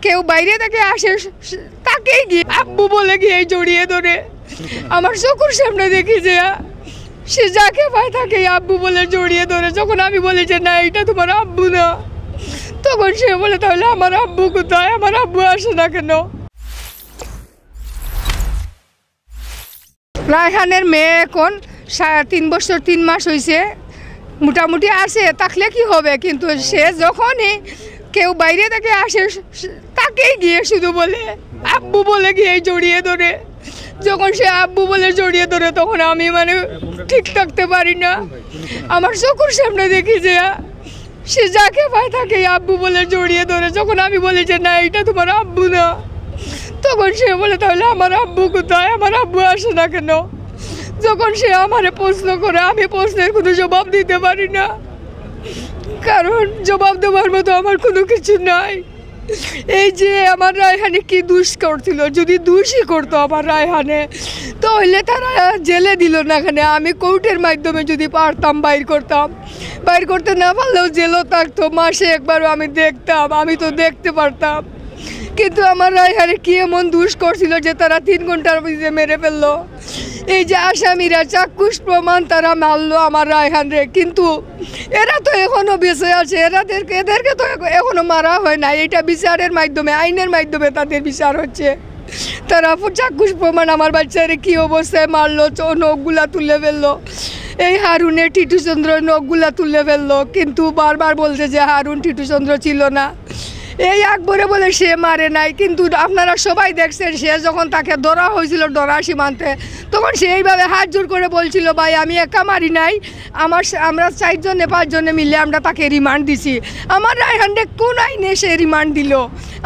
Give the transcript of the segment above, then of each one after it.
কেউ বাইরে থেকে আসে তাকেই গিয়ে আব্বু বলে গিয়ে জড়িয়ে ধরে। আমার চোখের সামনে দেখি যে সে যাকে পায় তাকে আব্বু বলে জড়িয়ে ধরে। যখন আমি বলি যে না এটা তোমার আব্বু না, তখন সে বলে তাহলে আমার আব্বু কোথায়, আমার আব্বু আসে না কেন। রায়হানের মেয়ে এখন 3 বছর 3 মাস হয়েছে, মোটামুটি আসে থাকলে কি হবে, কিন্তু সে যখনই কেউ বাইরে থেকে আসে তাকেই গিয়ে শুধু বলে আব্বু বলে গিয়ে জড়িয়ে ধরে। যখন সে আব্বু বলে জড়িয়ে ধরে তখন আমি ঠিক থাকতে পারি না। আমার চোখের সামনে দেখি যে সে যাকে পায় তাকে আব্বু বলে জড়িয়ে ধরে। যখন আমি বলি যে না এটা তোমার আব্বু না, তখন সে বলে তাহলে আমার আব্বু কোথায়, আমার আব্বু আসে না কেন। যখন সে আমারে প্রশ্ন করে আমি প্রশ্নের কোনো জবাব দিতে পারি না, কারণ জবাব দেওয়ার মতো আমার কোনো কিছু নাই। এই যে আমার রায়হানে কি দোষ করছিল, যদি দোষই করতো আমার রায়হানে তাহলে তারা জেলে দিল না। এখানে আমি কোর্টের মাধ্যমে যদি পারতাম বাইর করতাম, বাইর করতে না পারলেও জেলও থাকতো, মাসে একবারও আমি দেখতাম, আমি তো দেখতে পারতাম। কিন্তু আমার রায়হানে কি এমন দোষ করছিল যে তারা 3 ঘন্টার মধ্যে মেরে ফেললো। এই যে আসামিরা চাক্ষুষ প্রমাণ তারা মারলো আমার রায়হানরে, কিন্তু এরা তো এখনো বেঁচে আছে, এদেরকে তো এখনো মারা হয় না। এটা বিচারের মাধ্যমে, আইনের মাধ্যমে তাদের বিচার হচ্ছে। তারা চাক্ষুষ প্রমাণ আমার বাচ্চারে কী অবস্থায় মারলো, নখগুলা তুলে ফেললো। এই হারুনের টিটুচন্দ্র নখগুলা তুলে ফেললো, কিন্তু বারবার বলছে যে হারুন টিটুচন্দ্র ছিল না। এই আকবরে বলে সে মারে নাই, কিন্তু আপনারা সবাই দেখছেন সে যখন তাকে ধরা হয়েছিল ডরা সীমান্তে, তখন সে এইভাবে হাত জোর করে বলছিল ভাই আমি একা মারি নাই, আমরা 4 জনে 5 জনে মিলে আমরা তাকে রিমান্ড দিছি। আমার রায়হানকে কোন আইনে সে রিমান্ড দিল,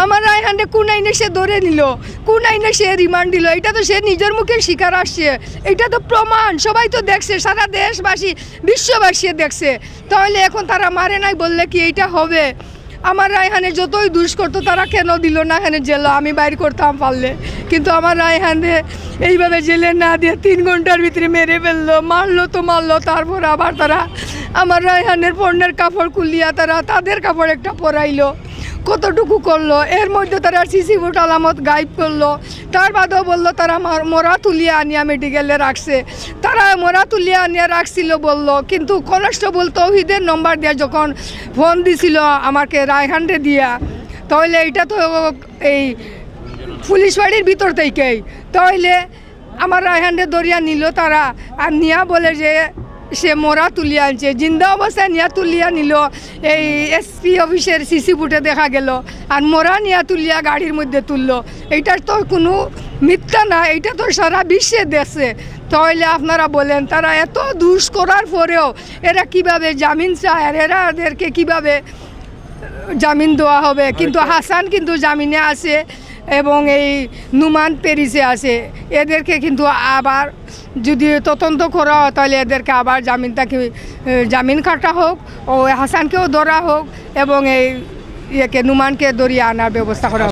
আমার রায়হানকে কোন আইনে সে ধরে নিল, কোন আইনে সে রিমান্ড দিল? এটা তো সে নিজের মুখে স্বীকার আসছে, এটা তো প্রমাণ, সবাই তো দেখছে, সারা দেশবাসী বিশ্ববাসী দেখছে। তাহলে এখন তারা মারে নাই বললে কি এইটা হবে? আমার রায়হানে যতই দোষ করতো তারা কেন দিল না এখানে জেলে, আমি বাইর করতাম পারলে। কিন্তু আমার রায়হানে এইভাবে জেলে না দিয়ে 3 ঘন্টার ভিতরে মেরে ফেললো, মারলো তো মারলো। তারপর আবার তারা আমার রায়হানের পণ্যের কাপড় খুলিয়া তারা তাদের কাপড় একটা পরাইলো, কতটুকু করলো। এর মধ্যে তারা সিসি ভোট আলামত গায়েব করলো। তার বাদেও বললো তারা মরা তুলিয়া আনিয়া মেডিকেলে রাখছে। তারা মরা তুলিয়া আনিয়া রাখছিল বললো, কিন্তু কনস্টেবল তৌহিদের নম্বর দিয়া যখন ফোন দিছিল আমাকে রায়হানরে দিয়া, তাহলে এইটা তো এই পুলিশ বাড়ির ভিতর থেকেই, তাহলে আমার রায়হানরে দরিয়া নিল তারা, আর নিয়া বলে যে সে মরা তুলিয়া আনছে, জিন্দা অবস্থায় নিয়া তুলিয়া নিল। এই এসপি অফিসের সিসি ফুটে দেখা গেল, আর মরা নিয়া তুলিয়া গাড়ির মধ্যে তুললো। এইটার তো কোনো মিথ্যা না, এইটা তো সারা বিশ্বে দেখছে। তাহলে আপনারা বলেন তারা এত দোষ করার পরেও এরা কিভাবে জামিন চায়, আর এদেরকে কিভাবে জামিন দেওয়া হবে? কিন্তু হাসান কিন্তু জামিনে আছে এবং এই নুমান প্যারিসে আছে। এদেরকে কিন্তু আবার যদি তদন্ত করা হয় তাহলে এদেরকে আবার জামিন কাটা হোক, ও হাসানকেও ধরা হোক এবং এই নুমানকে ধরিয়ে আনার ব্যবস্থা করা হোক।